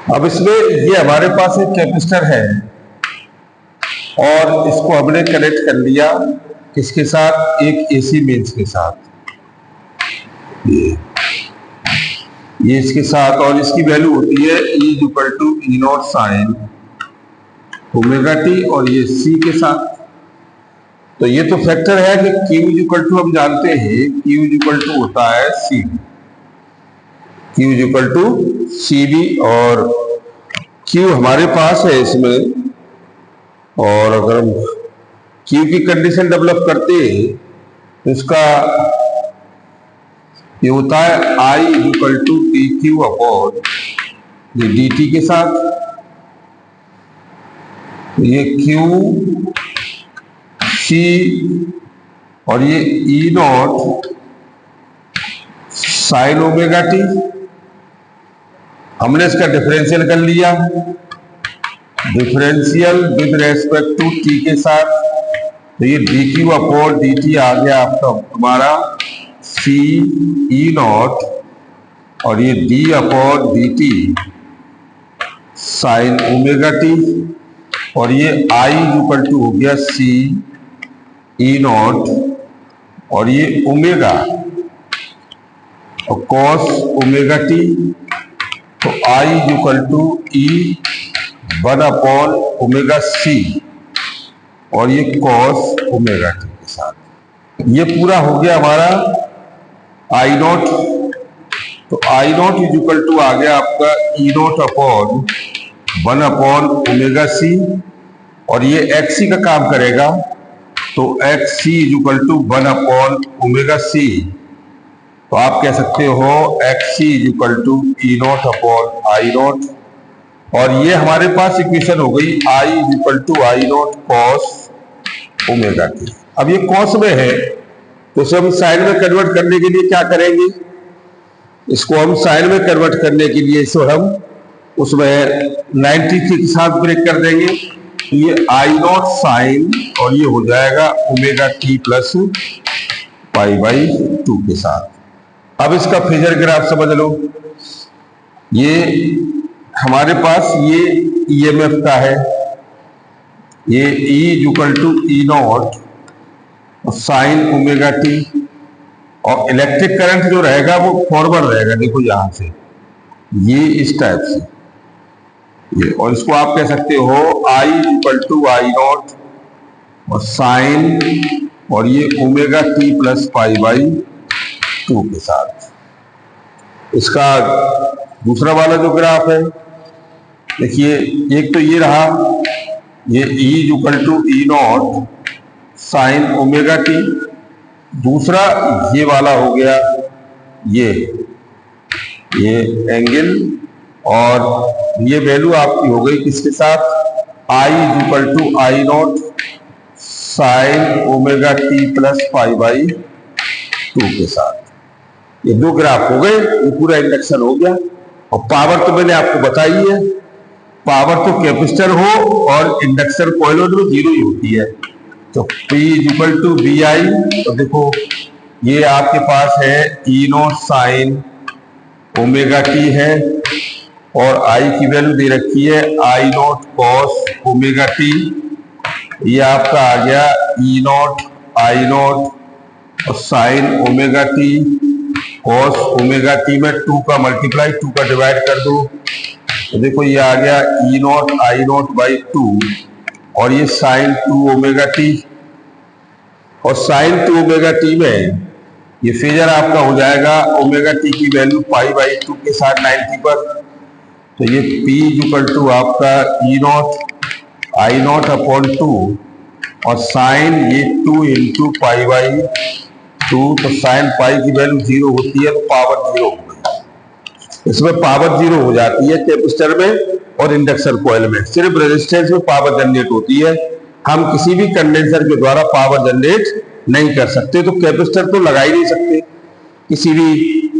अब इसमें ये हमारे पास एक कैपेसिटर है और इसको हमने कनेक्ट कर लिया किसके साथ, एक एसी मेंस के साथ, ये इसके साथ, और इसकी वैल्यू होती है E=E0 साइन ओमेगा टी, और ये C के साथ। तो ये तो फैक्टर है कि Q हम जानते हैं Q होता है CV, Q=CV, और Q हमारे पास है इसमें। और अगर हम Q की कंडीशन डेवलप करते हैं तो इसका ये होता है I=PQ अपॉन ये dt के साथ। ये Q C और ये E0 साइन ओमेगा टी, हमने इसका डिफरेंशियल कर लिया, differential with respect to T के साथ। तो ये dQ अपॉन dt आ गया आपका हमारा C E0, और ये d upon dt sign omega T, और ये I= हो गया C E0, और ये ओमेगा और कॉस ओमेगा टी। तो I=E1 अपॉन ओमेगा C, और ये कॉस ओमेगा टी के साथ। ये पूरा हो गया हमारा I0। तो I0 आ गया आपका E0 upon 1 upon omega C, और ये XC का काम करेगा, तो XC=1 अपॉन ओमेगा C। तो आप कह सकते हो XC=E0 अपॉन I0, और ये हमारे पास इक्वेशन हो गई I=I0 कॉस ओमेगा टी। अब ये कॉस में है तो इसे हम साइन में कन्वर्ट करने के लिए क्या करेंगे, इसको हम साइन में कन्वर्ट करने के लिए इसको हम उसमें 93 के साथ ब्रेक कर देंगे। ये I0 साइन, और ये हो जाएगा ओमेगा टी प्लस π/2 के साथ। अब इसका फेजर ग्राफ समझ लो। ये हमारे पास ये EMF का है, ये E=E0 साइन ओमेगा टी, और इलेक्ट्रिक करंट जो रहेगा वो फॉरवर्ड रहेगा, देखो यहां से ये इस टाइप से ये, और इसको आप कह सकते हो I=I0 और साइन, और ये ओमेगा टी प्लस π/2 के साथ। इसका दूसरा वाला जो ग्राफ है देखिए, एक तो ये रहा, ये E=E0 साइन ओमेगा टी, दूसरा ये वाला हो गया ये एंगल, और ये वैल्यू आपकी हो गई किसके साथ, I=I0 sign omega t plus π/2 के साथ। ये दो ग्राफ हो गए, ये पूरा इंडक्शन हो गया। और पावर तो मैंने आपको बताई है, पावर तो कैपेसिटर हो और इंडक्शन कॉइल में जीरो ही होती है। तो P=VI, तो देखो ये आपके पास है E0 साइन ओमेगा टी है, और I की वैल्यू दे रखी है I0 कॉस ओमेगा टी। ये आपका आ गया E0 I0 और sign omega T cos omega T में 2 का मल्टीप्लाई 2 का डिवाइड कर दो, तो देखो ये आ गया E0 I0/2, और ये साइन 2 ओमेगा टी, और साइन 2 ओमेगा टी में ये फेजर आपका हो जाएगा ओमेगा टी की वैल्यू π/2 के साथ 90 पर। तो ये P= आपका E0 I0 अपॉन 2, और साइन ये 2 × π/2, तो साइन पाई की वैल्यू 0 होती है, तो पावर 0 हो गई। इसमें पावर 0 हो जाती है कैपेसिटर में और इंडक्शन कॉइल में, सिर्फ रेजिस्टेंस में पावर जनरेट होती है। हम किसी भी कंडेंसर के द्वारा पावर जनरेट नहीं कर सकते, तो कैपेसिटर तो लगा ही नहीं सकते किसी भी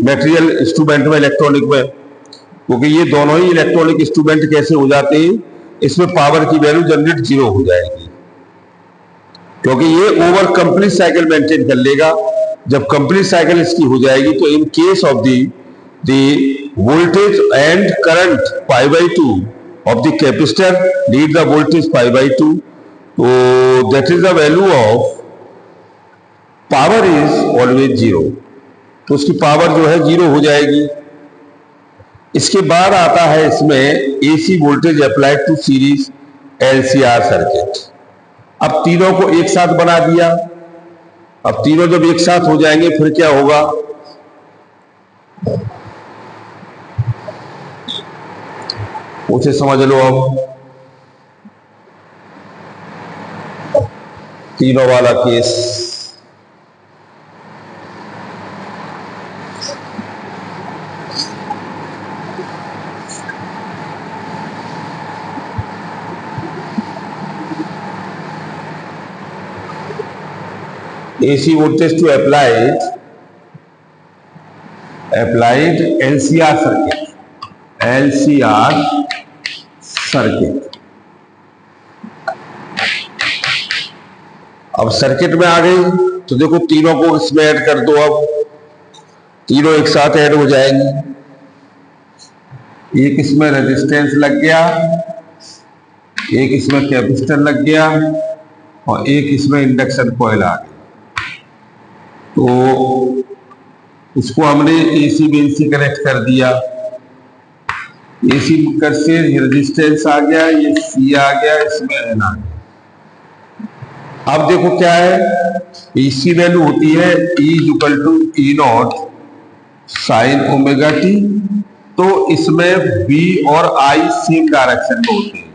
मटेरियल इंस्ट्रूमेंट में, इलेक्ट्रॉनिक में, क्योंकि ये दोनों ही इलेक्ट्रॉनिक इंस्ट्रूमेंट कैसे हो जाते हैं, इसमें पावर की वैल्यू जनरेट 0 हो जाएगी, क्योंकि ये ओवर कंप्लीट साइकिल मेंटेन कर लेगा। जब कंप्लीट साइकिल इसकी हो जाएगी तो in case of the the voltage and current pi by 2 of the capacitor lead the voltage pi by 2. So that is the value of power is always 0. तो उसकी power जो है 0 हो जाएगी. इसके बाद आता है इसमें AC voltage applied to series LCR circuit. अब तीनों को एक साथ बना दिया. अब तीनों जब एक साथ हो जाएंगे फिर क्या होगा, उसे समझ लो. अब तीनों वाला case, AC voltage to applied LCR circuit. अब सर्किट में आ गई तो देखो तीनों को इसमें ऐड कर दो. अब तीनों एक साथ ऐड हो जाएंगी. एक इसमें रेजिस्टेंस लग गया, एक इसमें कैपेसिटर लग गया और एक इसमें इंडक्शन कॉइल आ गई. तो उसको हमने AC में से कनेक्ट कर दिया. AC कर से रेजिस्टेंस आ गया, ये C आ गया, इसमें N आ गया. अब देखो क्या है, AC वैल्यू होती है E=E0 sin ओमेगा t. तो इसमें V और I सेम डायरेक्शन में होते हैं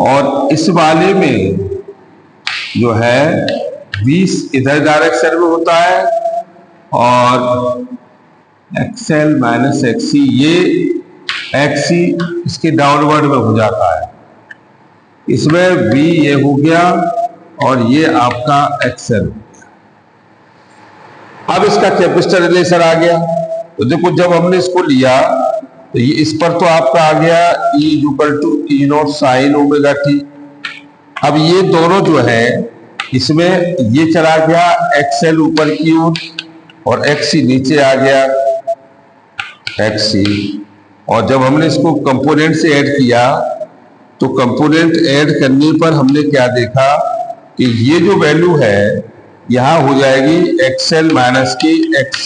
और इस वाले में जो है V इधर डायरेक्शन में होता है और XL माइनस XC, ये XC इसके डाउनवर्ड में हो जाता है. इसमें V ये हो गया और ये आपका XL. अब इसका कैपेसिटर रिलेशन आ गया. तो देखो जब हमने इसको लिया तो ये इस पर तो आपका आ गया E=E0 sin ओमेगा t. अब ये दोनों जो है इसमें ये चला गया XL ऊपर की ओर और XC नीचे आ गया XC. और जब हमने इसको कंपोनेंट से ऐड किया तो कंपोनेंट ऐड करने पर हमने क्या देखा कि ये जो वैल्यू है यहां हो जाएगी XL माइनस की XC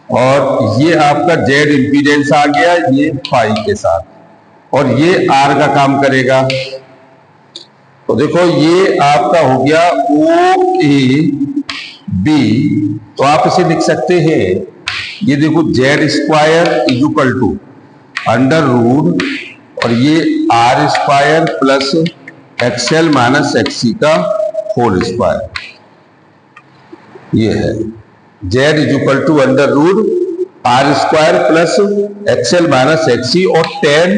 और ये आपका Z इंपीडेंस आ गया ये फाई के साथ और ये R का काम करेगा. तो देखो ये आपका हो गया OAB. तो आप इसे लिख सकते हैं, ये देखो Z² अंडर रूट और ये R² plus XL minus XC का होल स्क्वायर. ये है Z under root R² plus XL minus XC और tan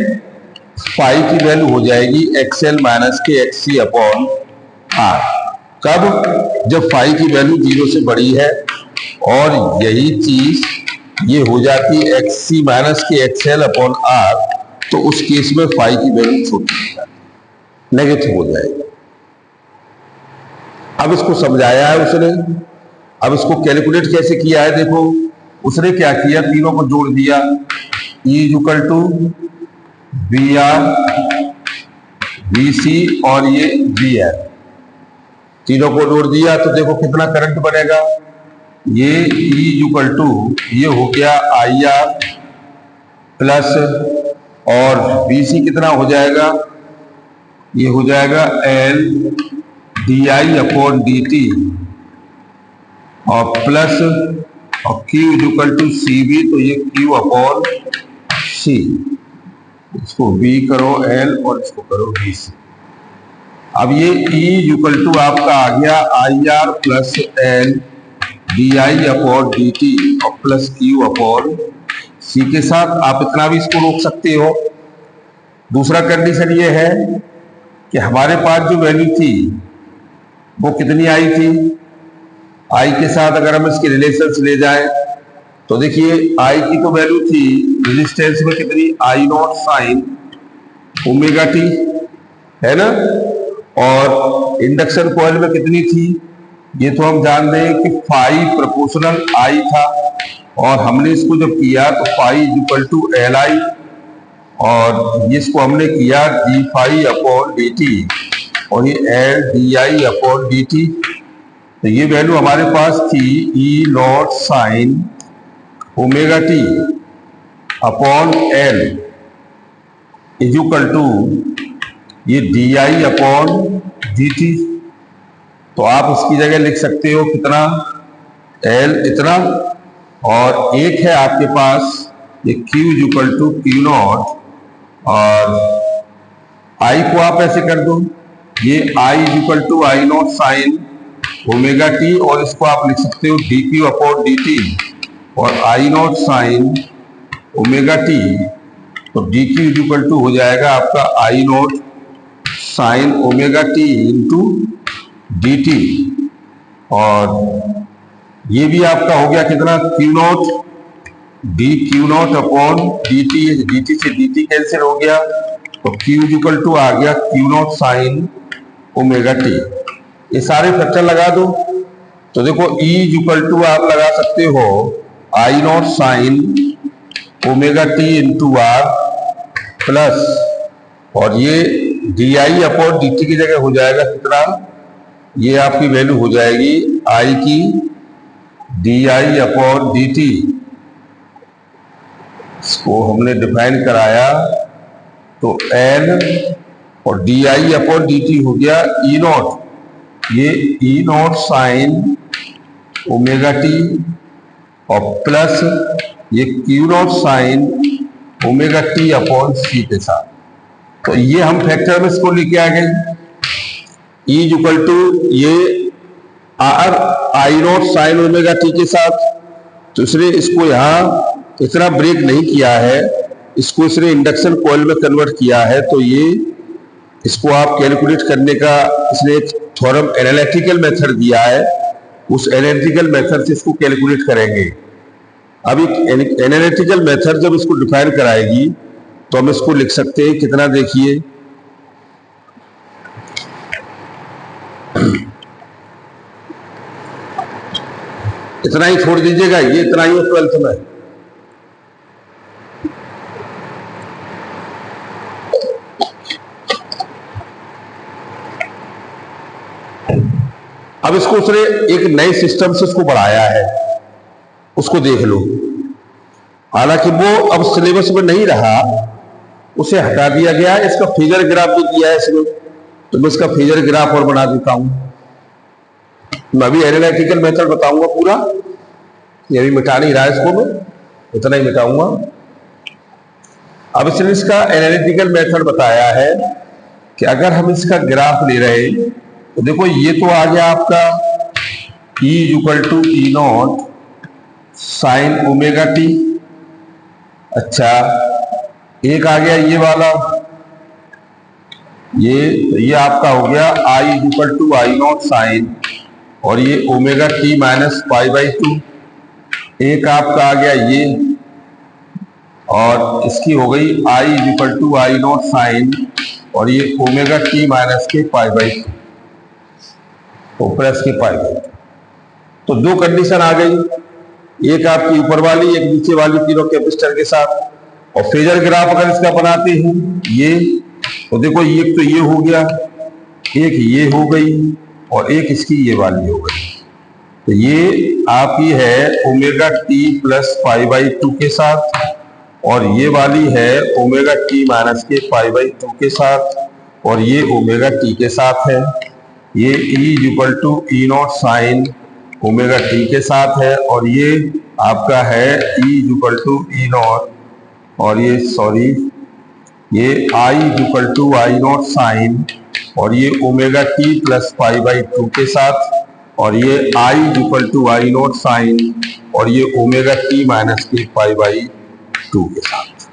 फाई की वैल्यू हो जाएगी XL माइनस के XC अपॉन R. कब? जब फाई की वैल्यू 0 से बड़ी है और यही चीज ये हो जाती है XC माइनस के XL अपॉन R. तो उस केस में फाई की वैल्यू छोटी हो जाती है, नेगेटिव हो जाएगी. अब इसको समझाया है उसने. अब इसको कैलकुलेट कैसे किया है, देखो उसने क्या किया, तीनों को जोड़ दिया. E= VR VC और ये VR, तीनों को जोड़ दिया तो देखो कितना करंट बनेगा. ये E= ये हो गया IR प्लस और VC कितना हो जाएगा, ये हो जाएगा L DI/dt और प्लस और Q= CV, तो ये Q/C. इसको V करो L और इसको करो VC. अब ये E= आपका आ गया IR प्लस L DI/dt और प्लस Q/C के साथ. आप इतना भी इसको रोक सकते हो. दूसरा कंडीशन ये है कि हमारे पास जो वैल्यू थी वो कितनी आई थी, I के साथ अगर हम इसके रिलेशंस ले जाएं तो देखिए I की तो वैल्यू थी रेजिस्टेंस में कितनी, I0 sin ओमेगा t है ना, और इंडक्शन कॉइल में कितनी थी, ये तो हम जान रहे हैं कि फाई प्रोपोर्शनल I था और हमने इसको जब किया तो phi is equal to L I, और इसको हमने किया d phi upon D t, और ये L D I upon D t. तो ये वैल्यू हमारे पास थी E naught sine omega T upon L is equal to ये d I upon D t. तो आप इसकी जगह लिख सकते हो कितना, एल इतना, और एक है आपके पास ये Q is equal to Q naught, और I को आप ऐसे कर दो, ये I is equal to I naught sine omega T, और इसको आप लिख सकते हो d Q upon D t, और I naught sine omega t. तो d Q is equal to हो जाएगा आपका I naught sine omega t into d t, और ये भी आपका हो गया कितना, Q naught D Q not upon D T, D T से डी टी कैंसिल हो गया, तो क्यू इक्वल टू आ गया Q naught sine omega T. ये सारे फैक्टर लगा दो, तो देखो ई इक्वल टू आप लगा सकते हो I naught sine omega t into R plus, और ये d I upon D t की जगह हो जाएगा कितना, ये आपकी वैल्यू हो जाएगी आई की D I upon D T. इसको हमने डिफाइन कराया तो एल और D I upon D T हो गया ई नॉट, ये E naught sine omega T, और प्लस ये Q naught sine omega T upon C के साथ। तो ये हम फैक्टर में इसको लेके आ गए, ई इक्वल टू ये are I naught sine omega t के साथ। तो इसने इसको यहाँ इतना ब्रेक नहीं किया है, इसको इसने इंडक्शन कॉइल में कन्वर्ट किया है। तो ये इसको आप कैलकुलेट करने का इसने एक थ्योरम एनालिटिकल मेथड दिया है, उस एनालिटिकल मेथड से इसको कैलकुलेट करेंगे। अब एक एनालिटिकल मेथड जब इसको डिफाइन कराएगी तो हम इसको लिख सकते हैं कितना, देखिए इतना ही छोड़ दीजिएगा, ये इतना ही है 12th में। अब इसको उसने एक नए सिस्टम से उसको बढ़ाया है, उसको देख लो। हालांकि वो अब सिलेबस में नहीं रहा, उसे हटा दिया गया है। इसका फिगर ग्राफ भी दिया है इसमें, तो मैं इसका फिगर ग्राफ और बना देता हूं। मैं अभी एनालिटिकल मेथड बताऊंगा पूरा, ये अभी मिटा नहीं रहा है इसको, मैं इतना ही मिटाऊंगा। अब इसने इसका एनालिटिकल मेथड बताया है कि अगर हम इसका ग्राफ ले रहे हैं तो देखो ये तो आ गया आपका E equal to E naught sine omega T. अच्छा, एक आ गया ये वाला, ये आपका हो गया I equal to I naught sine, और ये omega T minus pi by two. एक आपका आ गया ये, और इसकी हो गई I equal to I naught sine, और ये ओमेगा टी माइनस के पाई बाई टू, तो प्लस के पाई बाई। तो दो कंडीशन आ गई, एक आपकी ऊपर वाली, एक नीचे वाली, तीनों कैपेसिटर के साथ। और फेजर ग्राफ अगर इसका बनाते हैं ये, तो देखो एक तो ये हो गया, एक ये हो गई, और एक इसकी ये वाली हो गई। तो ये आपकी है omega t plus pi by two के साथ, और ये वाली है ओमेगा टी माइनस के पाई बाई टू के साथ, और ये ओमेगा टी के साथ है। ये E equal to E naught sine omega t के साथ है, और ये आपका है E equal to E naught, और ये सॉरी ये I equal to I naught sine, और ये omega t plus pi by two के साथ, और ये I equal to I naught sine, और ये ओमेगा टी माइनस के पाई बाई टू के साथ।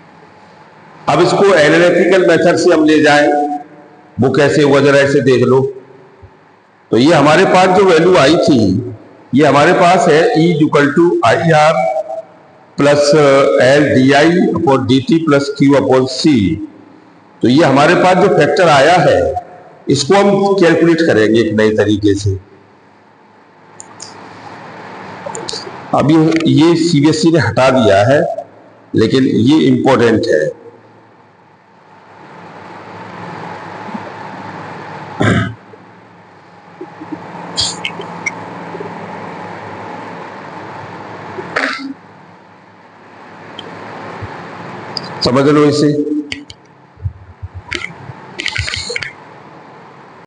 अब इसको एनालिटिकल मेथड से हम ले जाएं, वो कैसे हुआ जरा ऐसे देख लो। तो ये हमारे पास जो वैल्यू आई थी, ये हमारे पास है E equal to I R plus L D I upon D T plus Q upon C. तो ये हमारे पास जो फैक्टर आया है, इसको हम कैलकुलेट करेंगे एक नए तरीके से। अब ये सीबीएसई ने हटा दिया है, लेकिन ये इंपॉर्टेंट है। समझ लो इसे।